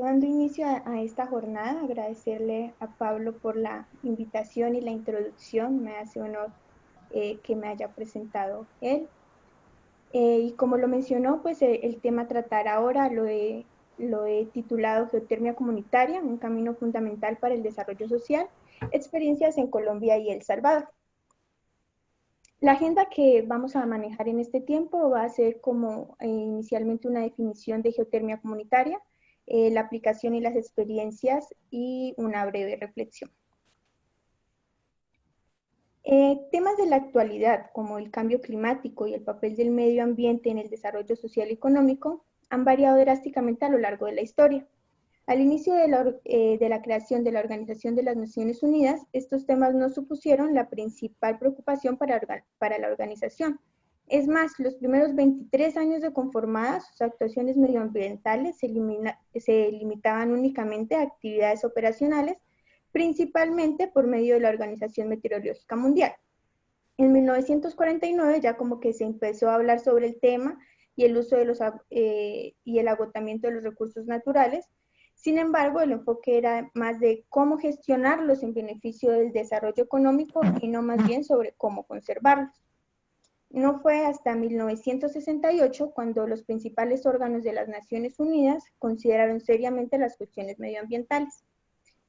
Dando inicio a esta jornada, agradecerle a Pablo por la invitación y la introducción. Me hace honor que me haya presentado él. Y como lo mencionó, pues el tema a tratar ahora lo he titulado Geotermia Comunitaria, un camino fundamental para el desarrollo social, experiencias en Colombia y El Salvador. La agenda que vamos a manejar en este tiempo va a ser como inicialmente una definición de geotermia comunitaria, la aplicación y las experiencias y una breve reflexión. Temas de la actualidad, como el cambio climático y el papel del medio ambiente en el desarrollo social y económico, han variado drásticamente a lo largo de la historia. Al inicio de la creación de la Organización de las Naciones Unidas, estos temas no supusieron la principal preocupación para la organización. Es más, los primeros 23 años de conformada, sus actuaciones medioambientales se limitaban únicamente a actividades operacionales, principalmente por medio de la Organización Meteorológica Mundial. En 1949 ya como que se empezó a hablar sobre el tema y el uso de y el agotamiento de los recursos naturales. Sin embargo, el enfoque era más de cómo gestionarlos en beneficio del desarrollo económico y no más bien sobre cómo conservarlos. No fue hasta 1968 cuando los principales órganos de las Naciones Unidas consideraron seriamente las cuestiones medioambientales.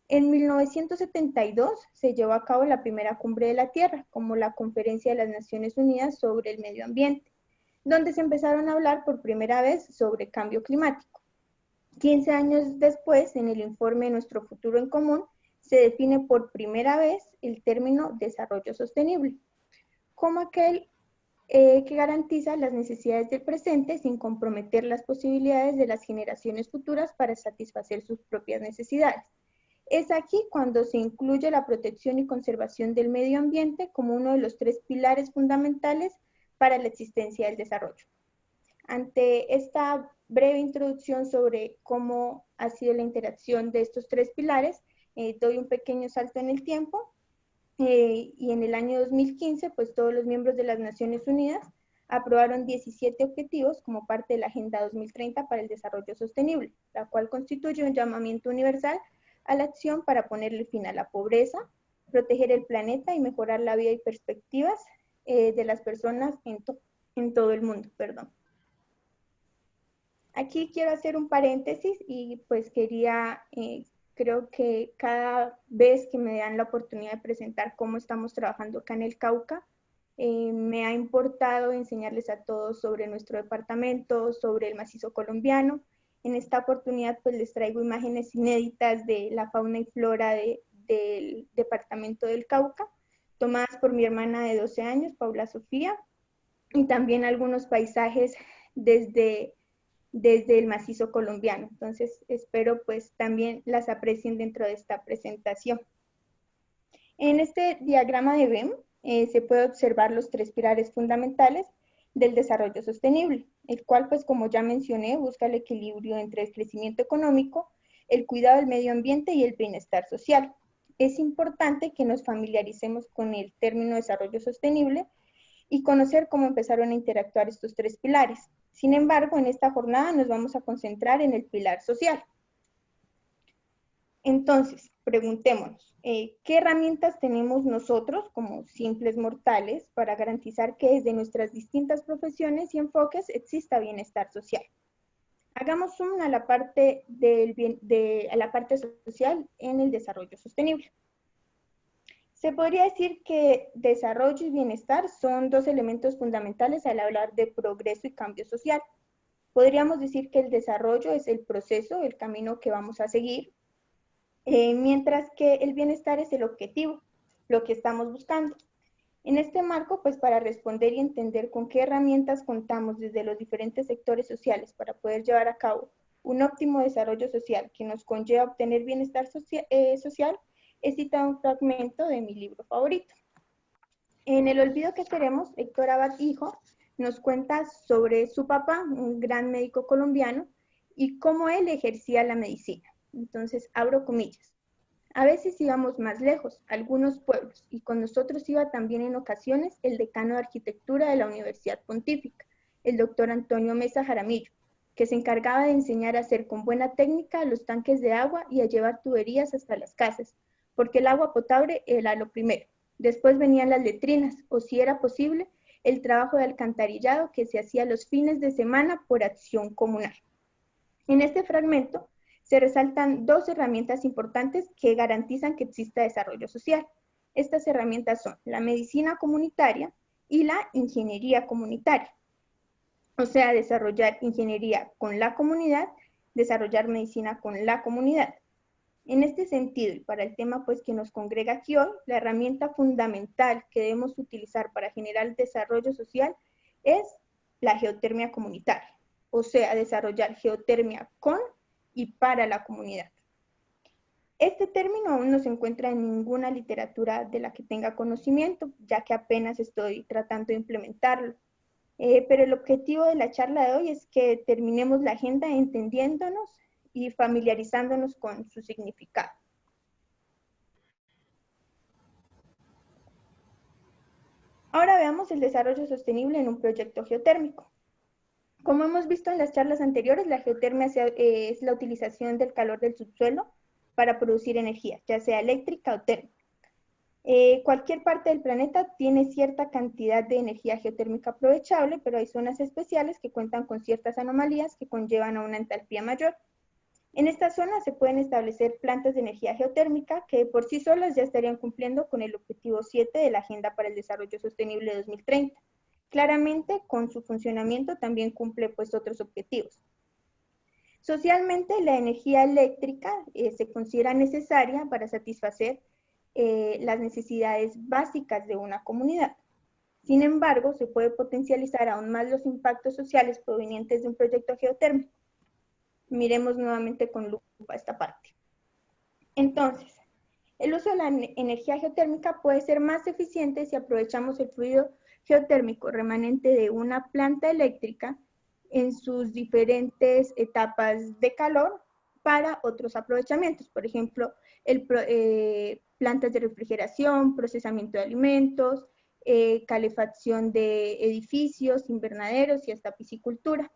En 1972 se llevó a cabo la primera cumbre de la Tierra, como la Conferencia de las Naciones Unidas sobre el Medio Ambiente, donde se empezaron a hablar por primera vez sobre cambio climático. 15 años después, en el informe Nuestro Futuro en Común, se define por primera vez el término desarrollo sostenible, como aquel que garantiza las necesidades del presente sin comprometer las posibilidades de las generaciones futuras para satisfacer sus propias necesidades. Es aquí cuando se incluye la protección y conservación del medio ambiente como uno de los 3 pilares fundamentales para la existencia del desarrollo. Ante esta breve introducción sobre cómo ha sido la interacción de estos 3 pilares, doy un pequeño salto en el tiempo y en el año 2015, pues todos los miembros de las Naciones Unidas aprobaron 17 objetivos como parte de la Agenda 2030 para el Desarrollo Sostenible, la cual constituye un llamamiento universal a la acción para ponerle fin a la pobreza, proteger el planeta y mejorar la vida y perspectivas de las personas en todo el mundo. Perdón. Aquí quiero hacer un paréntesis y pues creo que cada vez que me dan la oportunidad de presentar cómo estamos trabajando acá en el Cauca, me ha importado enseñarles a todos sobre nuestro departamento, sobre el macizo colombiano. En esta oportunidad pues les traigo imágenes inéditas de la fauna y flora del departamento del Cauca, tomadas por mi hermana de 12 años, Paula Sofía, y también algunos paisajes desde el macizo colombiano. Entonces, espero pues también las aprecien dentro de esta presentación. En este diagrama de Venn se puede observar los 3 pilares fundamentales del desarrollo sostenible, el cual pues como ya mencioné busca el equilibrio entre el crecimiento económico, el cuidado del medio ambiente y el bienestar social. Es importante que nos familiaricemos con el término desarrollo sostenible y conocer cómo empezaron a interactuar estos 3 pilares. Sin embargo, en esta jornada nos vamos a concentrar en el pilar social. Entonces, preguntémonos, ¿qué herramientas tenemos nosotros como simples mortales para garantizar que desde nuestras distintas profesiones y enfoques exista bienestar social? Hagamos zoom a la parte, a la parte social en el desarrollo sostenible. Se podría decir que desarrollo y bienestar son 2 elementos fundamentales al hablar de progreso y cambio social. Podríamos decir que el desarrollo es el proceso, el camino que vamos a seguir, mientras que el bienestar es el objetivo, lo que estamos buscando. En este marco, pues para responder y entender con qué herramientas contamos desde los diferentes sectores sociales para poder llevar a cabo un óptimo desarrollo social que nos conlleva a obtener bienestar social, he citado un fragmento de mi libro favorito. En El olvido que queremos, Héctor Abad Hijo nos cuenta sobre su papá, un gran médico colombiano, y cómo él ejercía la medicina. Entonces, abro comillas. A veces íbamos más lejos, a algunos pueblos, y con nosotros iba también en ocasiones el decano de arquitectura de la Universidad Pontífica, el doctor Antonio Mesa Jaramillo. que se encargaba de enseñar a hacer con buena técnica los tanques de agua y a llevar tuberías hasta las casas, porque el agua potable era lo primero. Después venían las letrinas, o si era posible, el trabajo de alcantarillado que se hacía los fines de semana por acción comunal. En este fragmento se resaltan dos herramientas importantes que garantizan que exista desarrollo social. Estas herramientas son la medicina comunitaria y la ingeniería comunitaria. O sea, desarrollar ingeniería con la comunidad, desarrollar medicina con la comunidad. En este sentido, y para el tema pues, que nos congrega aquí hoy, la herramienta fundamental que debemos utilizar para generar desarrollo social es la geotermia comunitaria, o sea, desarrollar geotermia con y para la comunidad. Este término aún no se encuentra en ninguna literatura de la que tenga conocimiento, ya que apenas estoy tratando de implementarlo. Pero el objetivo de la charla de hoy es que terminemos la agenda entendiéndonos y familiarizándonos con su significado. Ahora veamos el desarrollo sostenible en un proyecto geotérmico. Como hemos visto en las charlas anteriores, la geotermia es la utilización del calor del subsuelo para producir energía, ya sea eléctrica o térmica. Cualquier parte del planeta tiene cierta cantidad de energía geotérmica aprovechable, pero hay zonas especiales que cuentan con ciertas anomalías que conllevan a una entalpía mayor. En estas zonas se pueden establecer plantas de energía geotérmica que por sí solas ya estarían cumpliendo con el objetivo 7 de la Agenda para el Desarrollo Sostenible 2030. Claramente, con su funcionamiento también cumple pues otros objetivos. Socialmente, la energía eléctrica se considera necesaria para satisfacer las necesidades básicas de una comunidad. Sin embargo, se puede potencializar aún más los impactos sociales provenientes de un proyecto geotérmico. Miremos nuevamente con lupa esta parte. Entonces, el uso de la energía geotérmica puede ser más eficiente si aprovechamos el fluido geotérmico remanente de una planta eléctrica en sus diferentes etapas de calor para otros aprovechamientos. Por ejemplo, plantas de refrigeración, procesamiento de alimentos, calefacción de edificios, invernaderos y hasta piscicultura.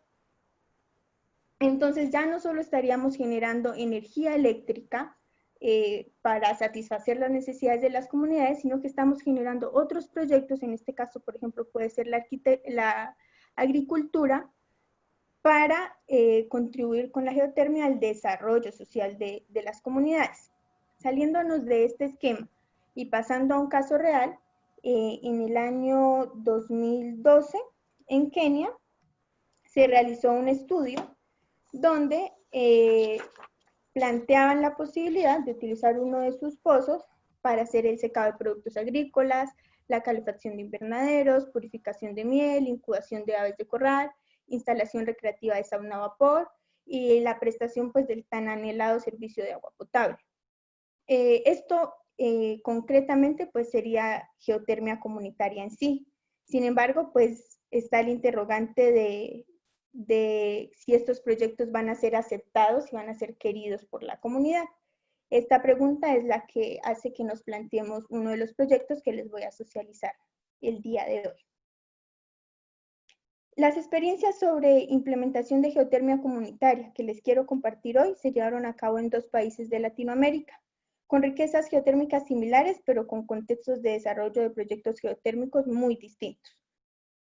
Entonces ya no solo estaríamos generando energía eléctrica para satisfacer las necesidades de las comunidades, sino que estamos generando otros proyectos, en este caso, por ejemplo, puede ser la agricultura, para contribuir con la geotermia al desarrollo social de las comunidades. Saliéndonos de este esquema y pasando a un caso real, en el año 2012, en Kenia, se realizó un estudio donde planteaban la posibilidad de utilizar uno de sus pozos para hacer el secado de productos agrícolas, la calefacción de invernaderos, purificación de miel, incubación de aves de corral, instalación recreativa de sauna a vapor y la prestación pues, del tan anhelado servicio de agua potable. Esto concretamente pues, sería geotermia comunitaria en sí. Sin embargo, pues está el interrogante de si estos proyectos van a ser aceptados y van a ser queridos por la comunidad. Esta pregunta es la que hace que nos planteemos uno de los proyectos que les voy a socializar el día de hoy. Las experiencias sobre implementación de geotermia comunitaria que les quiero compartir hoy se llevaron a cabo en 2 países de Latinoamérica, con riquezas geotérmicas similares, pero con contextos de desarrollo de proyectos geotérmicos muy distintos.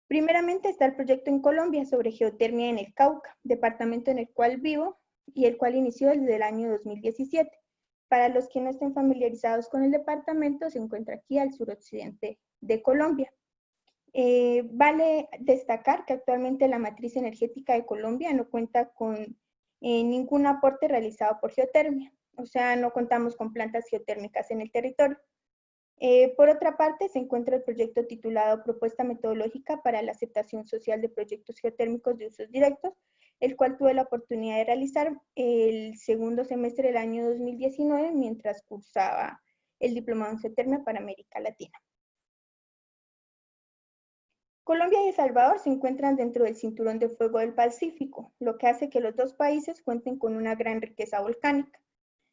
Primeramente está el proyecto en Colombia sobre geotermia en el Cauca, departamento en el cual vivo y el cual inició desde el año 2017. Para los que no estén familiarizados con el departamento, se encuentra aquí al suroccidente de Colombia. Vale destacar que actualmente la matriz energética de Colombia no cuenta con ningún aporte realizado por geotermia, o sea, no contamos con plantas geotérmicas en el territorio. Por otra parte, se encuentra el proyecto titulado Propuesta Metodológica para la Aceptación Social de Proyectos Geotérmicos de Usos Directos, el cual tuve la oportunidad de realizar el segundo semestre del año 2019 mientras cursaba el diplomado en geotermia para América Latina. Colombia y El Salvador se encuentran dentro del Cinturón de Fuego del Pacífico, lo que hace que los 2 países cuenten con una gran riqueza volcánica.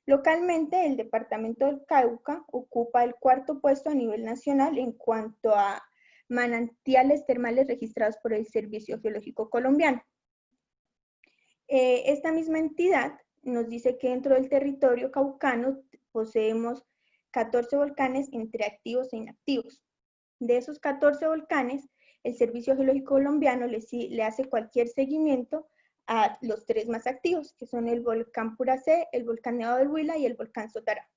Localmente, el departamento del Cauca ocupa el 4º puesto a nivel nacional en cuanto a manantiales termales registrados por el Servicio Geológico Colombiano. Esta misma entidad nos dice que dentro del territorio caucano poseemos 14 volcanes entre activos e inactivos. De esos 14 volcanes, el Servicio Geológico Colombiano le hace cualquier seguimiento a los 3 más activos, que son el volcán Puracé, el volcán Nevado del Huila y el volcán Sotará.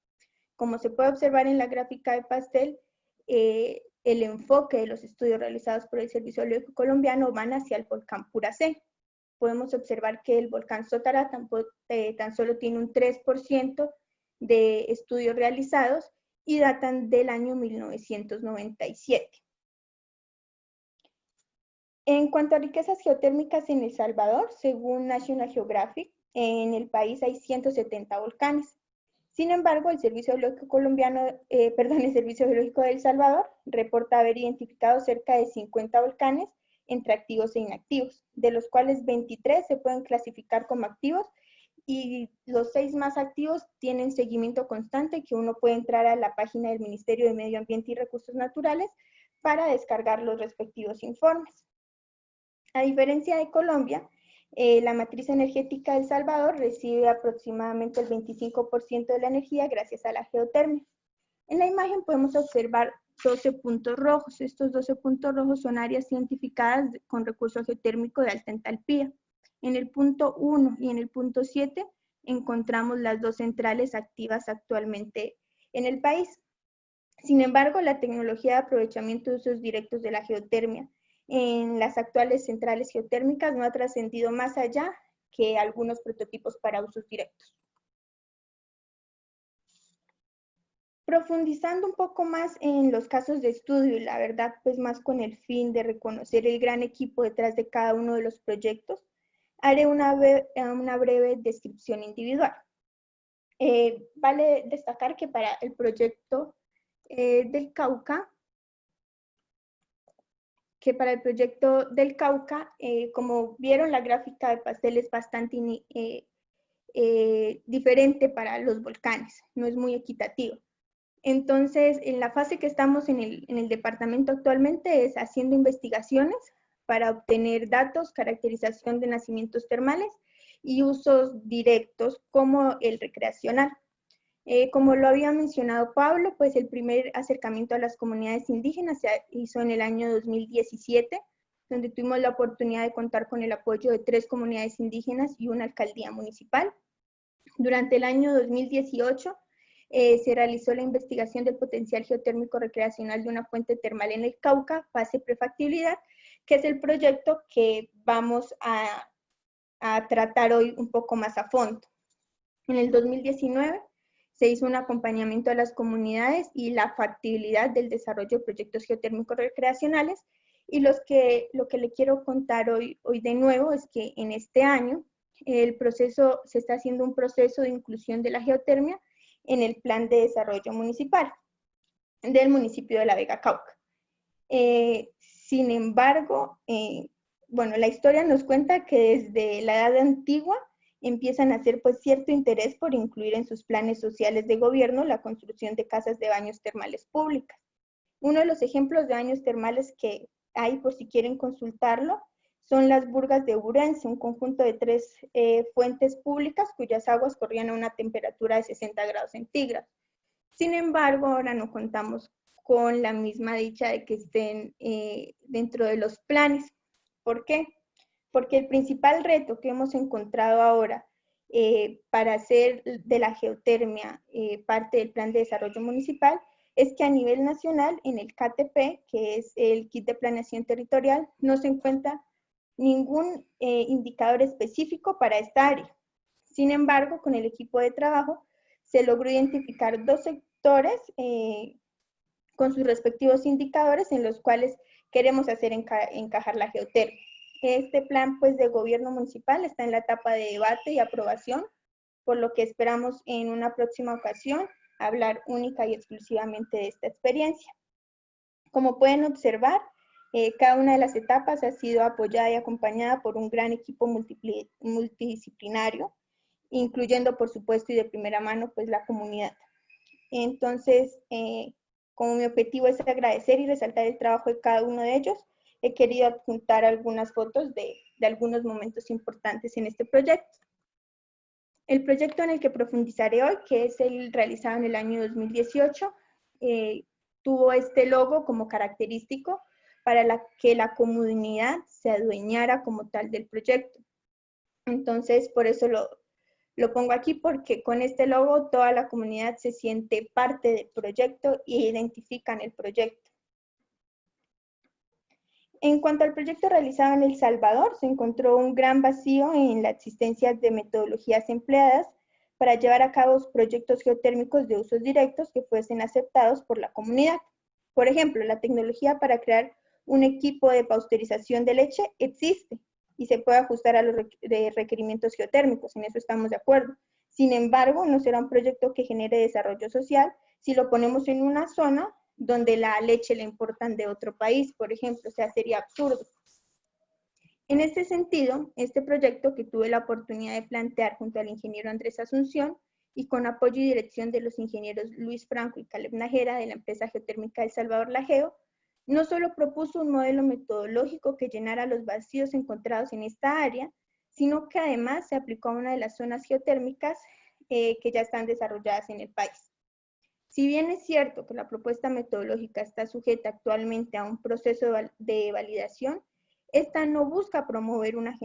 Como se puede observar en la gráfica de pastel, el enfoque de los estudios realizados por el Servicio Geológico Colombiano van hacia el volcán Puracé. Podemos observar que el volcán Sotará tan solo tiene un 3% de estudios realizados y datan del año 1997. En cuanto a riquezas geotérmicas en El Salvador, según National Geographic, en el país hay 170 volcanes. Sin embargo, el Servicio Geológico el Servicio Geológico de El Salvador reporta haber identificado cerca de 50 volcanes entre activos e inactivos, de los cuales 23 se pueden clasificar como activos y los 6 más activos tienen seguimiento constante, que uno puede entrar a la página del Ministerio de Medio Ambiente y Recursos Naturales para descargar los respectivos informes. A diferencia de Colombia, la matriz energética de El Salvador recibe aproximadamente el 25% de la energía gracias a la geotermia. En la imagen podemos observar 12 puntos rojos. Estos 12 puntos rojos son áreas identificadas con recurso geotérmico de alta entalpía. En el punto 1 y en el punto 7 encontramos las 2 centrales activas actualmente en el país. Sin embargo, la tecnología de aprovechamiento de usos directos de la geotermia en las actuales centrales geotérmicas no ha trascendido más allá que algunos prototipos para usos directos. Profundizando un poco más en los casos de estudio, y la verdad, pues más con el fin de reconocer el gran equipo detrás de cada uno de los proyectos, haré una breve descripción individual. Vale destacar que para el proyecto del Cauca, como vieron, la gráfica de pastel es bastante diferente para los volcanes, no es muy equitativa. Entonces, en la fase que estamos en el departamento actualmente es haciendo investigaciones para obtener datos, caracterización de nacimientos termales y usos directos como el recreacional. Como lo había mencionado Pablo, pues el primer acercamiento a las comunidades indígenas se hizo en el año 2017, donde tuvimos la oportunidad de contar con el apoyo de 3 comunidades indígenas y una alcaldía municipal. Durante el año 2018 se realizó la investigación del potencial geotérmico recreacional de una fuente termal en el Cauca, fase prefactibilidad, que es el proyecto que vamos a tratar hoy un poco más a fondo. En el 2019 se hizo un acompañamiento a las comunidades y la factibilidad del desarrollo de proyectos geotérmicos recreacionales, y lo que le quiero contar hoy de nuevo es que en este año se está haciendo un proceso de inclusión de la geotermia en el plan de desarrollo municipal del municipio de La Vega, Cauca. Sin embargo, la historia nos cuenta que desde la edad antigua empiezan a hacer pues cierto interés por incluir en sus planes sociales de gobierno la construcción de casas de baños termales públicas. Uno de los ejemplos de baños termales que hay, por si quieren consultarlo, son las Burgas de Urense, un conjunto de 3 fuentes públicas cuyas aguas corrían a una temperatura de 60 grados centígrados. Sin embargo, ahora no contamos con la misma dicha de que estén dentro de los planes. ¿Por qué? Porque el principal reto que hemos encontrado ahora para hacer de la geotermia parte del Plan de Desarrollo Municipal es que a nivel nacional, en el KTP, que es el Kit de Planeación Territorial, no se encuentra ningún indicador específico para esta área. Sin embargo, con el equipo de trabajo se logró identificar 2 sectores con sus respectivos indicadores en los cuales queremos hacer encajar la geotermia. Este plan pues, de gobierno municipal está en la etapa de debate y aprobación, por lo que esperamos en una próxima ocasión hablar única y exclusivamente de esta experiencia. Como pueden observar, cada una de las etapas ha sido apoyada y acompañada por un gran equipo multidisciplinario, incluyendo, por supuesto, y de primera mano, pues la comunidad. Entonces, como mi objetivo es agradecer y resaltar el trabajo de cada uno de ellos, he querido adjuntar algunas fotos de algunos momentos importantes en este proyecto. El proyecto en el que profundizaré hoy, que es el realizado en el año 2018, tuvo este logo como característico para que la comunidad se adueñara como tal del proyecto. Entonces, por eso lo pongo aquí, porque con este logo toda la comunidad se siente parte del proyecto y identifican el proyecto. En cuanto al proyecto realizado en El Salvador, se encontró un gran vacío en la existencia de metodologías empleadas para llevar a cabo proyectos geotérmicos de usos directos que fuesen aceptados por la comunidad. Por ejemplo, la tecnología para crear un equipo de pasteurización de leche existe y se puede ajustar a los requerimientos geotérmicos, en eso estamos de acuerdo. Sin embargo, no será un proyecto que genere desarrollo social si lo ponemos en una zona donde la leche la importan de otro país, por ejemplo, o sea, sería absurdo. En este sentido, este proyecto que tuve la oportunidad de plantear junto al ingeniero Andrés Asunción y con apoyo y dirección de los ingenieros Luis Franco y Caleb Najera de la empresa geotérmica El Salvador Lageo, no solo propuso un modelo metodológico que llenara los vacíos encontrados en esta área, sino que además se aplicó a una de las zonas geotérmicas que ya están desarrolladas en el país. Si bien es cierto que la propuesta metodológica está sujeta actualmente a un proceso de validación, esta no busca promover una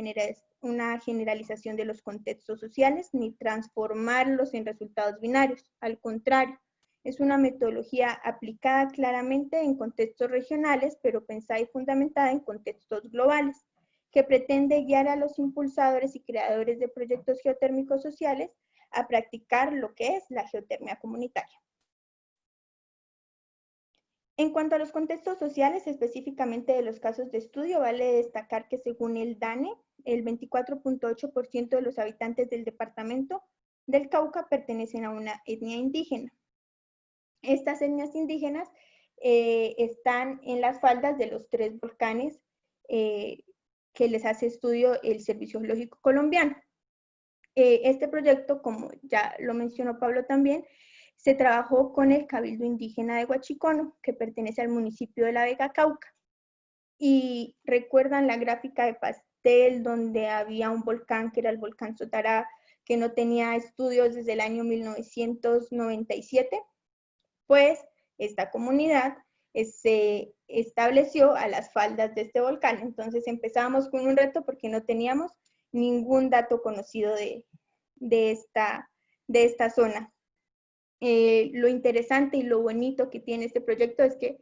generalización de los contextos sociales ni transformarlos en resultados binarios. Al contrario, es una metodología aplicada claramente en contextos regionales, pero pensada y fundamentada en contextos globales, que pretende guiar a los impulsadores y creadores de proyectos geotérmicos sociales a practicar lo que es la geotermia comunitaria. En cuanto a los contextos sociales, específicamente de los casos de estudio, vale destacar que según el DANE, el 24.8% de los habitantes del departamento del Cauca pertenecen a una etnia indígena. Estas etnias indígenas están en las faldas de los 3 volcanes que les hace estudio el Servicio Geológico Colombiano. Este proyecto, como ya lo mencionó Pablo también, se trabajó con el Cabildo Indígena de Huachicono, que pertenece al municipio de La Vega, Cauca. Y recuerdan la gráfica de pastel donde había un volcán, que era el volcán Sotará, que no tenía estudios desde el año 1997. Pues esta comunidad se estableció a las faldas de este volcán. Entonces empezamos con un reto porque no teníamos ningún dato conocido de esta zona. Lo interesante y lo bonito que tiene este proyecto es que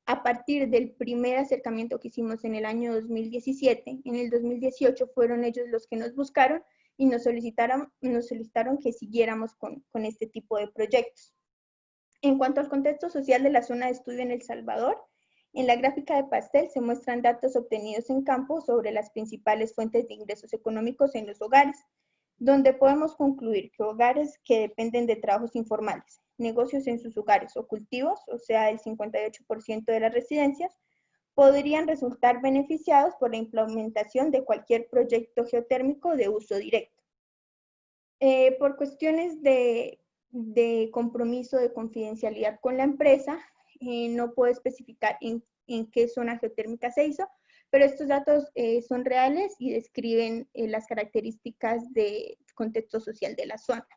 a partir del primer acercamiento que hicimos en el año 2017, en el 2018 fueron ellos los que nos buscaron y nos solicitaron que siguiéramos con este tipo de proyectos. En cuanto al contexto social de la zona de estudio en El Salvador, en la gráfica de pastel se muestran datos obtenidos en campo sobre las principales fuentes de ingresos económicos en los hogares, donde podemos concluir que hogares que dependen de trabajos informales, negocios en sus hogares o cultivos, o sea, el 58% de las residencias, podrían resultar beneficiados por la implementación de cualquier proyecto geotérmico de uso directo. Por cuestiones de compromiso de confidencialidad con la empresa, no puedo especificar en qué zona geotérmica se hizo, pero estos datos son reales y describen las características de contexto social de la zona.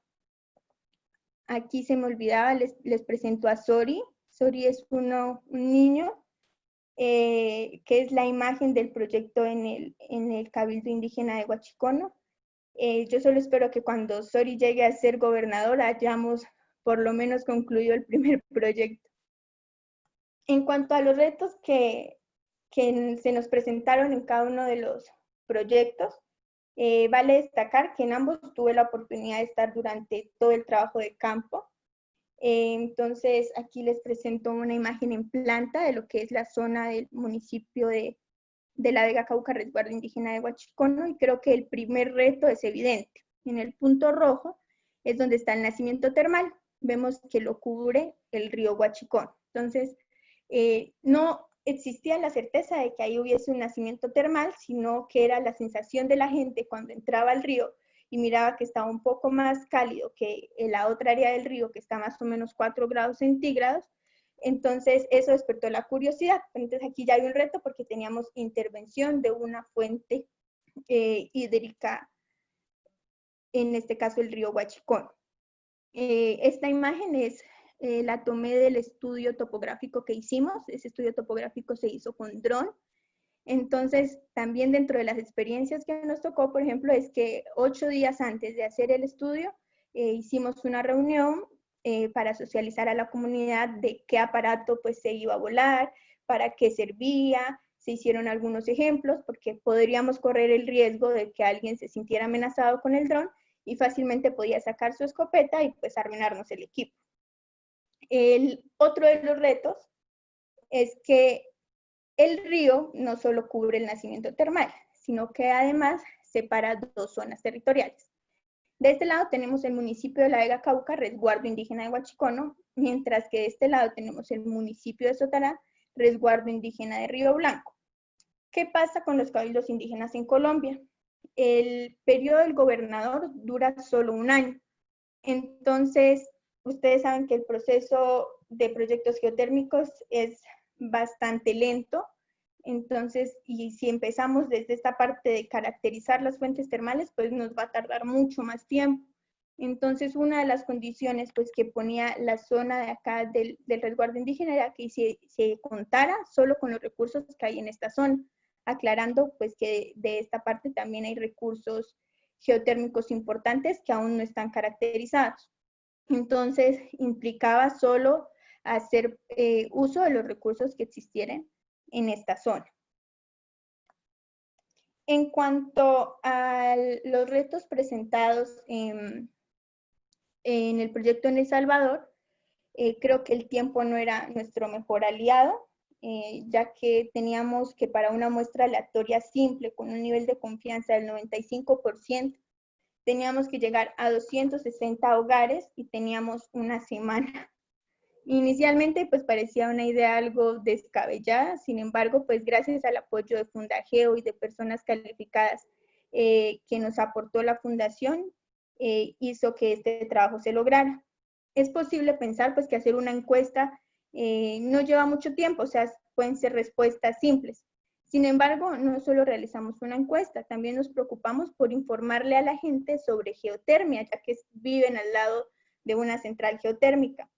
Aquí se me olvidaba, les presento a Sori. Sori es un niño que es la imagen del proyecto en el Cabildo Indígena de Huachicono. Yo solo espero que cuando Sori llegue a ser gobernador hayamos por lo menos concluido el primer proyecto. En cuanto a los retos que se nos presentaron en cada uno de los proyectos, vale destacar que en ambos tuve la oportunidad de estar durante todo el trabajo de campo. Entonces, aquí les presento una imagen en planta de lo que es la zona del municipio de La Vega, Cauca, Resguardo Indígena de Huachicono, y creo que el primer reto es evidente. En el punto rojo es donde está el nacimiento termal. Vemos que lo cubre el río Huachicono. Entonces, no existía la certeza de que ahí hubiese un nacimiento termal, sino que era la sensación de la gente cuando entraba al río y miraba que estaba un poco más cálido que en la otra área del río, que está más o menos 4 grados centígrados, Entonces, eso despertó la curiosidad. Entonces, aquí ya hay un reto porque teníamos intervención de una fuente hídrica, en este caso el río Huachicón. Esta imagen la tomé del estudio topográfico que hicimos. Ese estudio topográfico se hizo con dron. Entonces, también dentro de las experiencias que nos tocó, por ejemplo, es que 8 días antes de hacer el estudio, hicimos una reunión para socializar a la comunidad de qué aparato pues se iba a volar, para qué servía, se hicieron algunos ejemplos, porque podríamos correr el riesgo de que alguien se sintiera amenazado con el dron y fácilmente podía sacar su escopeta y pues arruinarnos el equipo. Otro de los retos es que el río no solo cubre el nacimiento termal, sino que además separa 2 zonas territoriales. De este lado tenemos el municipio de La Vega Cauca, resguardo indígena de Huachicono, mientras que de este lado tenemos el municipio de Sotará, resguardo indígena de Río Blanco. ¿Qué pasa con los cabildos indígenas en Colombia? El periodo del gobernador dura solo 1 año. Entonces, ustedes saben que el proceso de proyectos geotérmicos es bastante lento. Entonces, y si empezamos desde esta parte de caracterizar las fuentes termales, pues nos va a tardar mucho más tiempo. Entonces, una de las condiciones pues que ponía la zona de acá del resguardo indígena era que se contara solo con los recursos que hay en esta zona, aclarando pues que de esta parte también hay recursos geotérmicos importantes que aún no están caracterizados. Entonces, implicaba solo hacer uso de los recursos que existieran en esta zona. En cuanto a los retos presentados en el proyecto en El Salvador, creo que el tiempo no era nuestro mejor aliado, ya que teníamos que para una muestra aleatoria simple, con un nivel de confianza del 95%, teníamos que llegar a 260 hogares y teníamos 1 semana. Inicialmente pues parecía una idea algo descabellada, sin embargo pues gracias al apoyo de Fundageo y de personas calificadas que nos aportó la fundación, hizo que este trabajo se lograra. Es posible pensar pues que hacer una encuesta no lleva mucho tiempo, o sea, pueden ser respuestas simples. Sin embargo, no solo realizamos una encuesta, también nos preocupamos por informarle a la gente sobre geotermia, ya que viven al lado de una central geotérmica.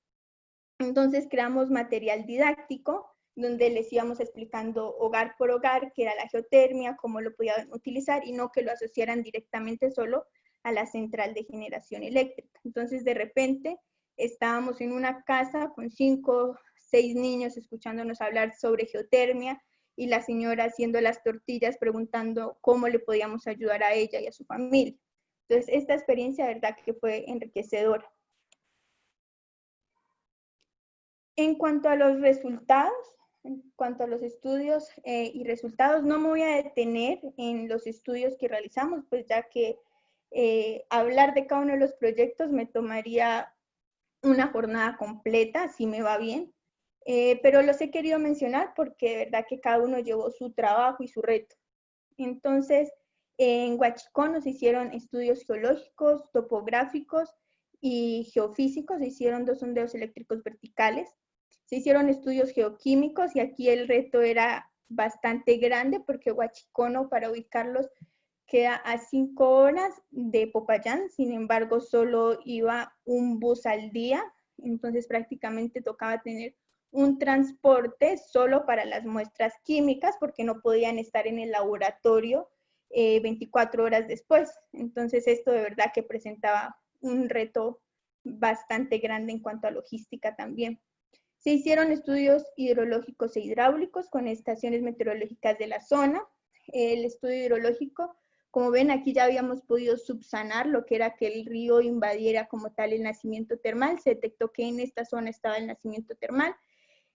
Entonces creamos material didáctico donde les íbamos explicando hogar por hogar qué era la geotermia, cómo lo podían utilizar y no que lo asociaran directamente solo a la central de generación eléctrica. Entonces de repente estábamos en una casa con 5, 6 niños escuchándonos hablar sobre geotermia y la señora haciendo las tortillas preguntando cómo le podíamos ayudar a ella y a su familia. Entonces esta experiencia, de verdad que fue enriquecedora. En cuanto a los resultados, en cuanto a los estudios y resultados, no me voy a detener en los estudios que realizamos, pues ya que hablar de cada uno de los proyectos me tomaría una jornada completa, si me va bien, pero los he querido mencionar porque de verdad que cada uno llevó su trabajo y su reto. Entonces, en Huachicón nos hicieron estudios geológicos, topográficos y geofísicos, se hicieron 2 sondeos eléctricos verticales. Se hicieron estudios geoquímicos y aquí el reto era bastante grande porque Huachicono, para ubicarlos, queda a 5 horas de Popayán, sin embargo solo iba un bus al día, entonces prácticamente tocaba tener un transporte solo para las muestras químicas porque no podían estar en el laboratorio 24 horas después. Entonces esto de verdad que presentaba un reto bastante grande en cuanto a logística también. Se hicieron estudios hidrológicos e hidráulicos con estaciones meteorológicas de la zona. El estudio hidrológico, como ven, aquí ya habíamos podido subsanar lo que era que el río invadiera como tal el nacimiento termal. Se detectó que en esta zona estaba el nacimiento termal.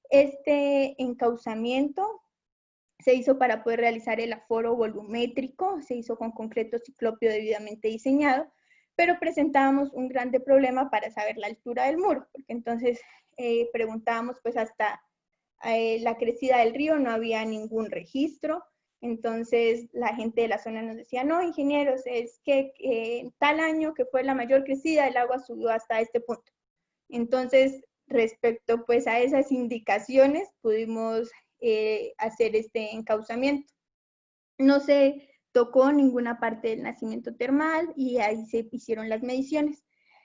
Este encauzamiento se hizo para poder realizar el aforo volumétrico, se hizo con concreto ciclópeo debidamente diseñado, pero presentábamos un grande problema para saber la altura del muro, porque entonces preguntábamos pues hasta la crecida del río, no había ningún registro, entonces la gente de la zona nos decía, no, ingenieros, es que tal año que fue la mayor crecida, el agua subió hasta este punto. Entonces respecto pues a esas indicaciones pudimos hacer este encauzamiento. No se tocó ninguna parte del nacimiento termal y ahí se hicieron las mediciones.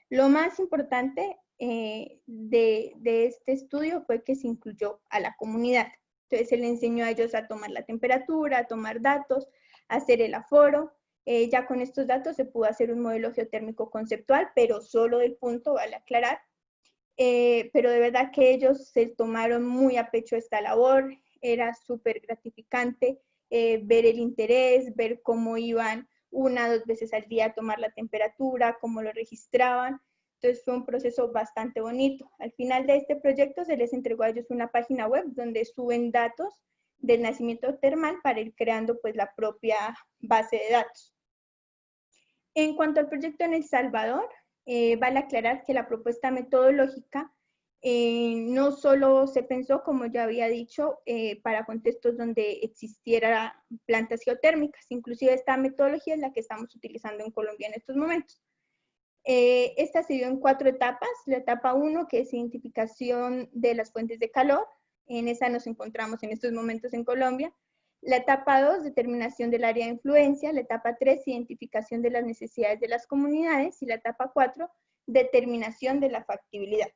Lo más importante de este estudio fue que se incluyó a la comunidad. Entonces se le enseñó a ellos a tomar la temperatura, a tomar datos, a hacer el aforo. Ya con estos datos se pudo hacer un modelo geotérmico conceptual, pero solo del punto, vale aclarar. Pero de verdad que ellos se tomaron muy a pecho esta labor, era súper gratificante ver el interés, ver cómo iban 1 o 2 veces al día a tomar la temperatura, cómo lo registraban. Entonces fue un proceso bastante bonito. Al final de este proyecto se les entregó a ellos una página web donde suben datos del nacimiento termal para ir creando pues la propia base de datos. En cuanto al proyecto en El Salvador, vale aclarar que la propuesta metodológica no solo se pensó, como ya había dicho, para contextos donde existieran plantas geotérmicas, inclusive esta metodología es la que estamos utilizando en Colombia en estos momentos. Esta se dio en 4 etapas. La etapa 1, que es identificación de las fuentes de calor, en esa nos encontramos en estos momentos en Colombia. La etapa 2, determinación del área de influencia. La etapa 3, identificación de las necesidades de las comunidades. Y la etapa 4, determinación de la factibilidad.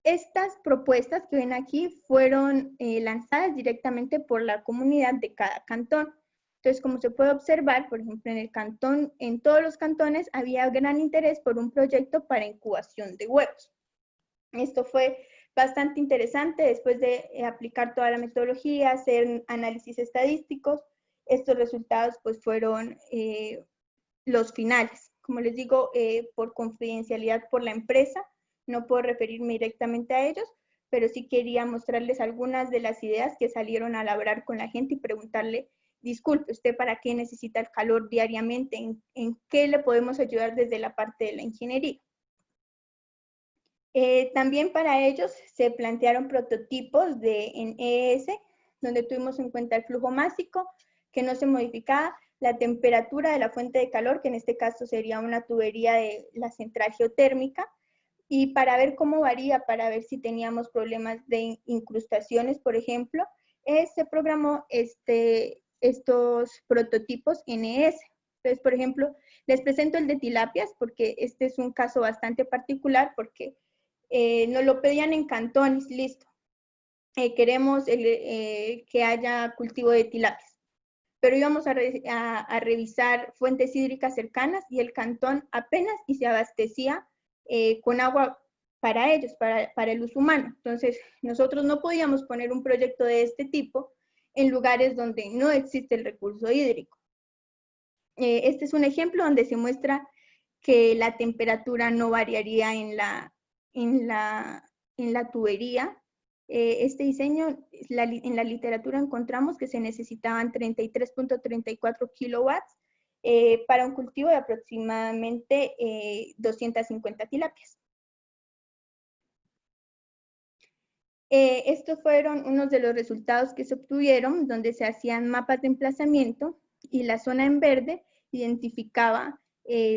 Estas propuestas que ven aquí fueron lanzadas directamente por la comunidad de cada cantón. Entonces, como se puede observar, por ejemplo, en todos los cantones había gran interés por un proyecto para incubación de huevos. Esto fue bastante interesante después de aplicar toda la metodología, hacer análisis estadísticos. Estos resultados pues fueron los finales. Como les digo, por confidencialidad por la empresa, no puedo referirme directamente a ellos, pero sí quería mostrarles algunas de las ideas que salieron a hablar con la gente y preguntarle, disculpe, ¿usted para qué necesita el calor diariamente? ¿En qué le podemos ayudar desde la parte de la ingeniería? También para ellos se plantearon prototipos en ES, donde tuvimos en cuenta el flujo másico, que no se modificaba, la temperatura de la fuente de calor, que en este caso sería una tubería de la central geotérmica, y para ver cómo varía, para ver si teníamos problemas de incrustaciones, por ejemplo, se programó estos prototipos NS. Entonces, por ejemplo, les presento el de tilapias, porque este es un caso bastante particular, porque nos lo pedían en cantones, listo. Queremos que haya cultivo de tilapias. Pero íbamos a revisar fuentes hídricas cercanas y el cantón apenas y se abastecía con agua para ellos, para el uso humano. Entonces, nosotros no podíamos poner un proyecto de este tipo en lugares donde no existe el recurso hídrico. Este es un ejemplo donde se muestra que la temperatura no variaría en la tubería. Este diseño, en la literatura encontramos que se necesitaban 33.34 kilowatts para un cultivo de aproximadamente 250 tilapias. Estos fueron unos de los resultados que se obtuvieron, donde se hacían mapas de emplazamiento y la zona en verde identificaba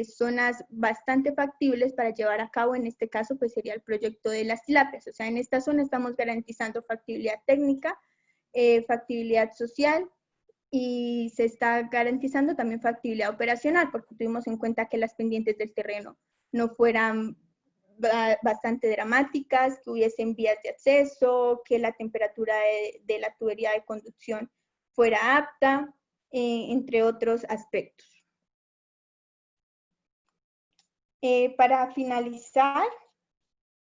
zonas bastante factibles para llevar a cabo, en este caso, pues sería el proyecto de las tilapias. O sea, en esta zona estamos garantizando factibilidad técnica, factibilidad social y se está garantizando también factibilidad operacional, porque tuvimos en cuenta que las pendientes del terreno no fueran bastante dramáticas, que hubiesen vías de acceso, que la temperatura de la tubería de conducción fuera apta, entre otros aspectos. Para finalizar,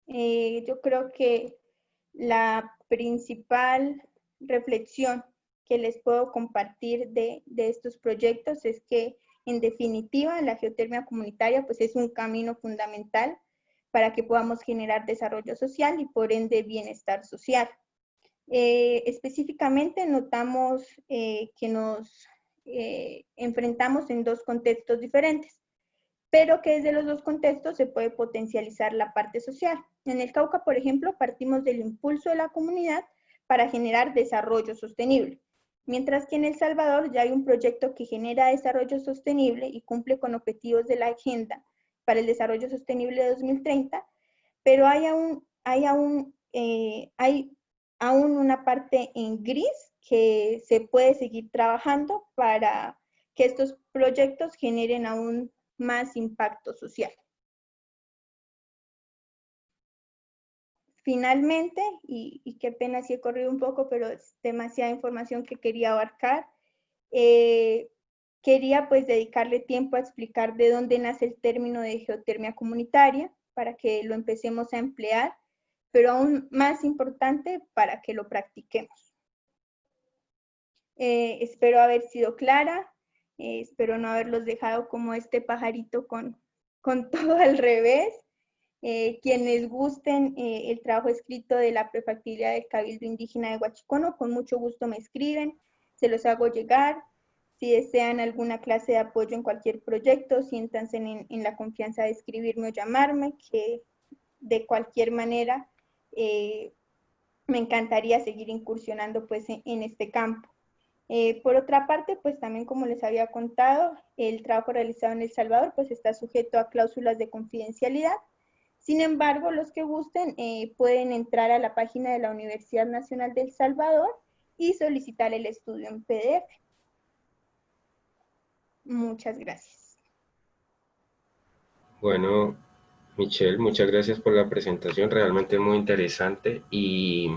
yo creo que la principal reflexión que les puedo compartir de estos proyectos es que, en definitiva, la geotermia comunitaria pues, es un camino fundamental para que podamos generar desarrollo social y, por ende, bienestar social. Específicamente, notamos que nos enfrentamos en 2 contextos diferentes, pero que desde los 2 contextos se puede potencializar la parte social. En el Cauca, por ejemplo, partimos del impulso de la comunidad para generar desarrollo sostenible, mientras que en El Salvador ya hay un proyecto que genera desarrollo sostenible y cumple con objetivos de la agenda para el Desarrollo Sostenible de 2030, pero hay aún una parte en gris que se puede seguir trabajando para que estos proyectos generen aún más impacto social. Finalmente, y qué pena si he corrido un poco, pero es demasiada información que quería abarcar, quería pues dedicarle tiempo a explicar de dónde nace el término de geotermia comunitaria para que lo empecemos a emplear, pero aún más importante para que lo practiquemos. Espero haber sido clara, espero no haberlos dejado como este pajarito con todo al revés. Quienes gusten el trabajo escrito de la prefactibilidad del Cabildo Indígena de Huachicono, con mucho gusto me escriben, se los hago llegar. Si desean alguna clase de apoyo en cualquier proyecto, siéntanse en la confianza de escribirme o llamarme, que de cualquier manera me encantaría seguir incursionando pues en este campo. Por otra parte, pues también como les había contado, el trabajo realizado en El Salvador pues está sujeto a cláusulas de confidencialidad. Sin embargo, los que gusten pueden entrar a la página de la Universidad Nacional de El Salvador y solicitar el estudio en PDF. Muchas gracias. Bueno, Michelle, muchas gracias por la presentación, realmente muy interesante, y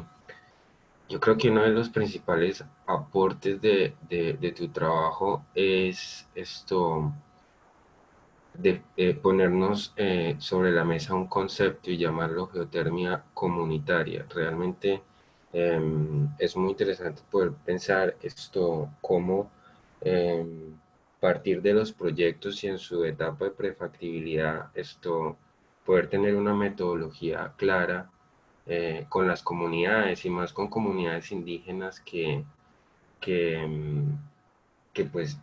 yo creo que uno de los principales aportes de tu trabajo es esto de ponernos sobre la mesa un concepto y llamarlo geotermia comunitaria. Realmente es muy interesante poder pensar esto, cómo partir de los proyectos y en su etapa de prefactibilidad, esto, poder tener una metodología clara con las comunidades y más con comunidades indígenas que, que pues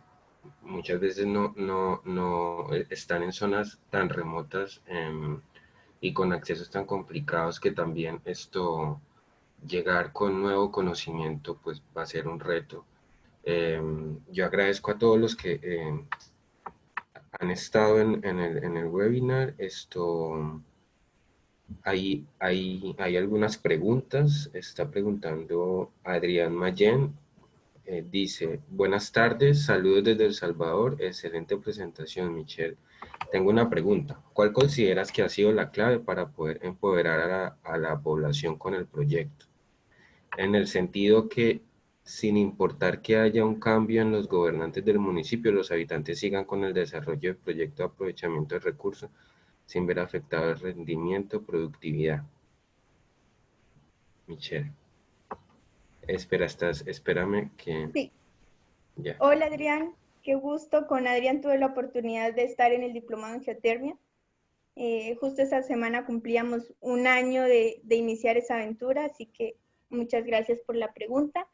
muchas veces no están en zonas tan remotas y con accesos tan complicados, que también esto, llegar con nuevo conocimiento, pues va a ser un reto. Yo agradezco a todos los que han estado en el webinar. Esto, hay algunas preguntas. Está preguntando Adrián Mayen. Dice, buenas tardes, saludos desde El Salvador, excelente presentación, Michelle. Tengo una pregunta, ¿cuál consideras que ha sido la clave para poder empoderar a la población con el proyecto? En el sentido que, sin importar que haya un cambio en los gobernantes del municipio, los habitantes sigan con el desarrollo del proyecto de aprovechamiento de recursos sin ver afectado el rendimiento, productividad. Michelle, espérame que Sí. ya. Hola Adrián, qué gusto. Con Adrián tuve la oportunidad de estar en el diplomado en geotermia. Justo esta semana cumplíamos un año de iniciar esa aventura, así que muchas gracias por la pregunta.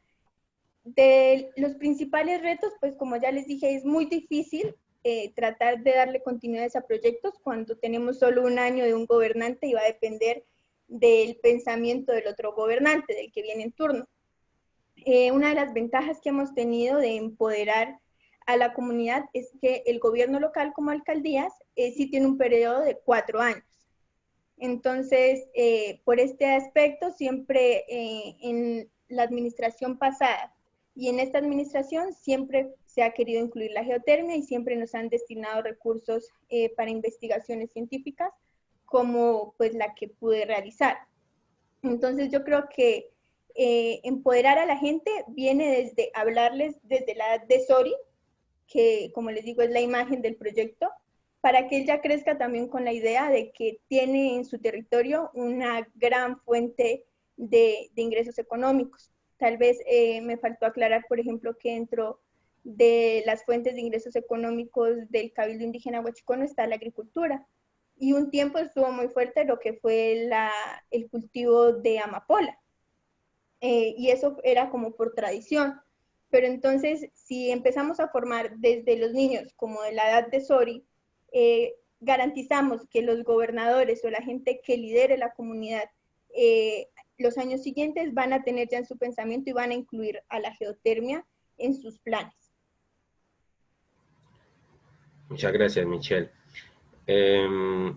De los principales retos, pues como ya les dije, es muy difícil tratar de darle continuidad a proyectos cuando tenemos solo un año de un gobernante y va a depender del pensamiento del otro gobernante, del que viene en turno. Una de las ventajas que hemos tenido de empoderar a la comunidad es que el gobierno local como alcaldías sí tiene un periodo de 4 años. Entonces, por este aspecto, siempre en la administración pasada y en esta administración siempre se ha querido incluir la geotermia y siempre nos han destinado recursos para investigaciones científicas como pues la que pude realizar. Entonces yo creo que empoderar a la gente viene desde hablarles desde la edad de Sori, que como les digo es la imagen del proyecto, para que ella crezca también con la idea de que tiene en su territorio una gran fuente de ingresos económicos. Tal vez me faltó aclarar, por ejemplo, que dentro de las fuentes de ingresos económicos del Cabildo Indígena Huachicono está la agricultura. Y un tiempo estuvo muy fuerte lo que fue el cultivo de amapola. Y eso era como por tradición. Pero entonces, si empezamos a formar desde los niños, como de la edad de Sori, garantizamos que los gobernadores o la gente que lidere la comunidad los años siguientes van a tener ya en su pensamiento y van a incluir a la geotermia en sus planes. Muchas gracias, Michelle.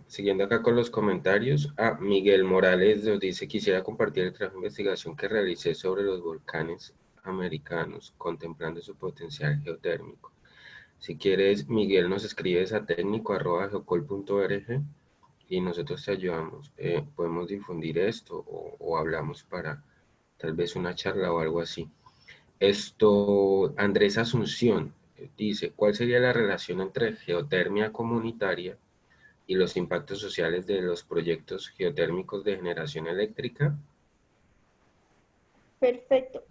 Siguiendo acá con los comentarios, Miguel Morales nos dice, quisiera compartir el trabajo de investigación que realicé sobre los volcanes americanos, contemplando su potencial geotérmico. Si quieres, Miguel, nos escribes a técnico@geocol.org y nosotros te ayudamos. Podemos difundir esto o hablamos para tal vez una charla o algo así. Andrés Asunción dice, ¿cuál sería la relación entre geotermia comunitaria y los impactos sociales de los proyectos geotérmicos de generación eléctrica? Perfecto.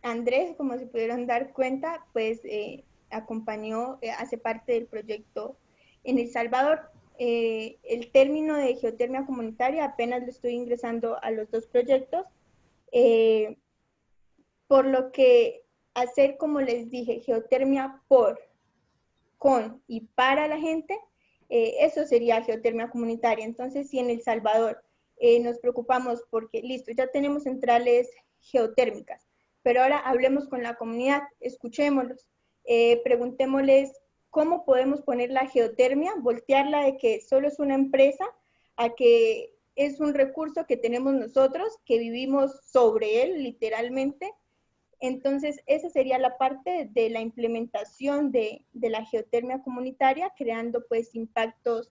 Andrés, como se pudieron dar cuenta, pues acompañó, hace parte del proyecto en El Salvador. El término de geotermia comunitaria apenas lo estoy ingresando a los dos proyectos, eh, por lo que hacer, como les dije, geotermia por, con y para la gente, eso sería geotermia comunitaria. Entonces, si en El Salvador nos preocupamos porque, listo, ya tenemos centrales geotérmicas, pero ahora hablemos con la comunidad, escuchémoslos, preguntémosles cómo podemos poner la geotermia, voltearla de que solo es una empresa a que es un recurso que tenemos nosotros, que vivimos sobre él literalmente. Entonces, esa sería la parte de la implementación de la geotermia comunitaria, creando pues impactos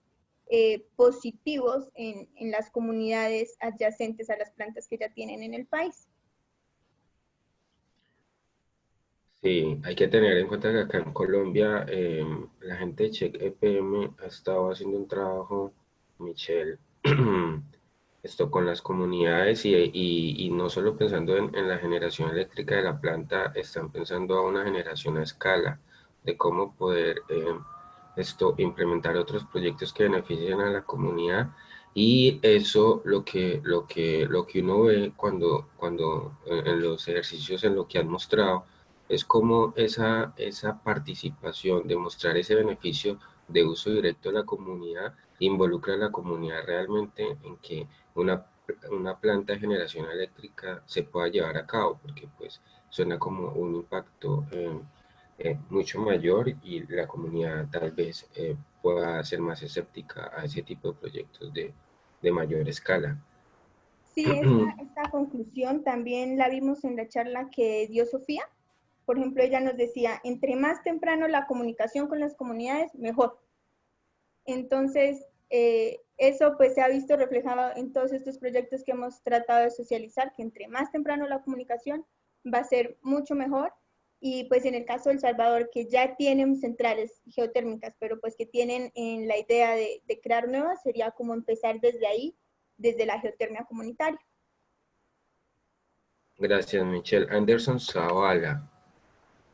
positivos en las comunidades adyacentes a las plantas que ya tienen en el país. Sí, hay que tener en cuenta que acá en Colombia la gente de Check EPM ha estado haciendo un trabajo, Michelle, con las comunidades y no solo pensando en la generación eléctrica de la planta, están pensando a una generación a escala de cómo poder implementar otros proyectos que beneficien a la comunidad y eso lo que uno ve cuando en los ejercicios en lo que han mostrado es como esa participación, demostrar ese beneficio de uso directo de la comunidad, involucra a la comunidad realmente en que una, una planta de generación eléctrica se pueda llevar a cabo, porque pues suena como un impacto mucho mayor y la comunidad tal vez pueda ser más escéptica a ese tipo de proyectos de mayor escala. Sí, esta conclusión también la vimos en la charla que dio Sofía. Por ejemplo, ella nos decía, entre más temprano la comunicación con las comunidades, mejor. Entonces, eso pues se ha visto reflejado en todos estos proyectos que hemos tratado de socializar, que entre más temprano la comunicación va a ser mucho mejor. Y pues en el caso de El Salvador, que ya tienen centrales geotérmicas, pero pues que tienen en la idea de crear nuevas, sería como empezar desde ahí, desde la geotermia comunitaria. Gracias, Michelle. Anderson Zavala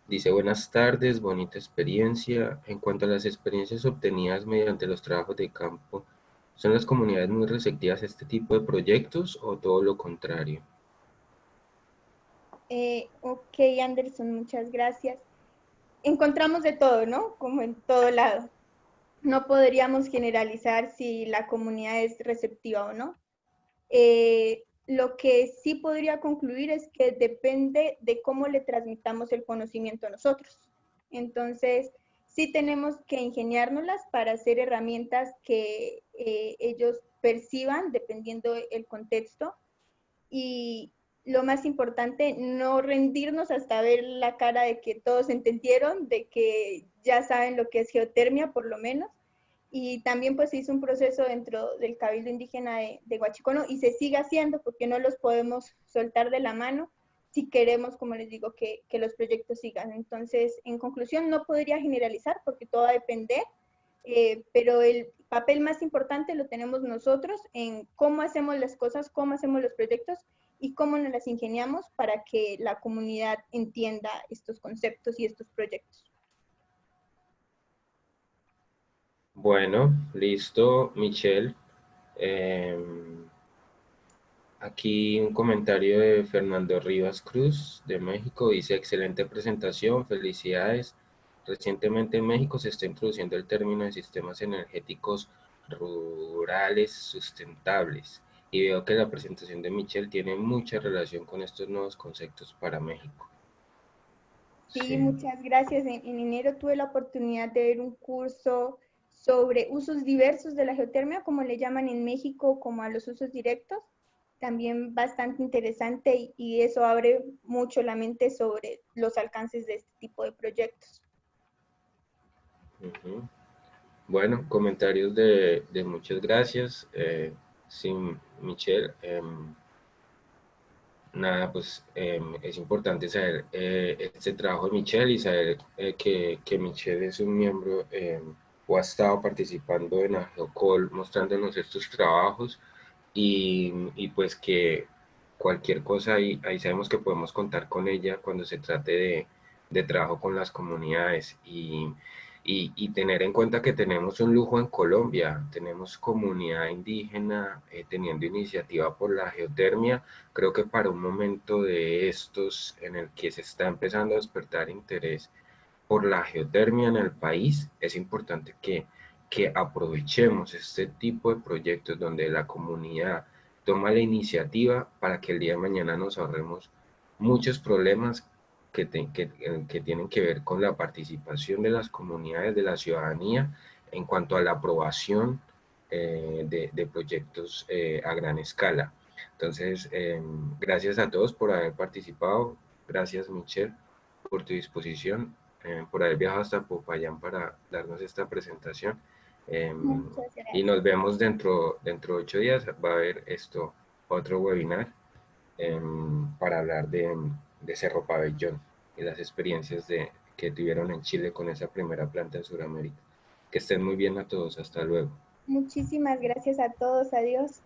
dice, buenas tardes, bonita experiencia. En cuanto a las experiencias obtenidas mediante los trabajos de campo, ¿son las comunidades muy receptivas a este tipo de proyectos o todo lo contrario? Ok, Anderson, muchas gracias. Encontramos de todo, ¿no? Como en todo lado. No podríamos generalizar si la comunidad es receptiva o no. Lo que sí podría concluir es que depende de cómo le transmitamos el conocimiento a nosotros. Entonces, sí tenemos que ingeniárnoslas para hacer herramientas que ellos perciban dependiendo el contexto y lo más importante, no rendirnos hasta ver la cara de que todos entendieron, de que ya saben lo que es geotermia por lo menos. Y también pues se hizo un proceso dentro del Cabildo Indígena de Huachicono y se sigue haciendo porque no los podemos soltar de la mano si queremos, como les digo, que los proyectos sigan. Entonces, en conclusión, no podría generalizar porque todo va a depender, pero el papel más importante lo tenemos nosotros en cómo hacemos las cosas, cómo hacemos los proyectos y cómo nos las ingeniamos para que la comunidad entienda estos conceptos y estos proyectos. Bueno, listo, Michelle. Aquí un comentario de Fernando Rivas Cruz de México. Dice, excelente presentación, felicidades. Recientemente en México se está introduciendo el término de sistemas energéticos rurales sustentables. Y veo que la presentación de Michelle tiene mucha relación con estos nuevos conceptos para México. Sí, Sí. muchas gracias. En enero tuve la oportunidad de ver un curso sobre usos diversos de la geotermia, como le llaman en México, como a los usos directos. También bastante interesante y eso abre mucho la mente sobre los alcances de este tipo de proyectos. Ujú. Bueno, comentarios de muchas gracias. Sí, Michelle, nada, pues es importante saber este trabajo de Michelle y saber que Michelle es un miembro o ha estado participando en AgeoCall mostrándonos estos trabajos y pues que cualquier cosa ahí sabemos que podemos contar con ella cuando se trate de trabajo con las comunidades y tener en cuenta que tenemos un lujo en Colombia, tenemos comunidad indígena teniendo iniciativa por la geotermia. Creo que para un momento de estos en el que se está empezando a despertar interés por la geotermia en el país, es importante que aprovechemos este tipo de proyectos donde la comunidad toma la iniciativa para que el día de mañana nos ahorremos muchos problemas que tienen que ver con la participación de las comunidades, de la ciudadanía, en cuanto a la aprobación de proyectos a gran escala. Entonces, gracias a todos por haber participado. Gracias, Michelle, por tu disposición, por haber viajado hasta Popayán para darnos esta presentación. Muchas Y gracias. nos vemos dentro de 8 días. Va a haber otro webinar para hablar de Cerro Pabellón y las experiencias que tuvieron en Chile con esa primera planta en Sudamérica. Que estén muy bien a todos. Hasta luego. Muchísimas gracias a todos. Adiós.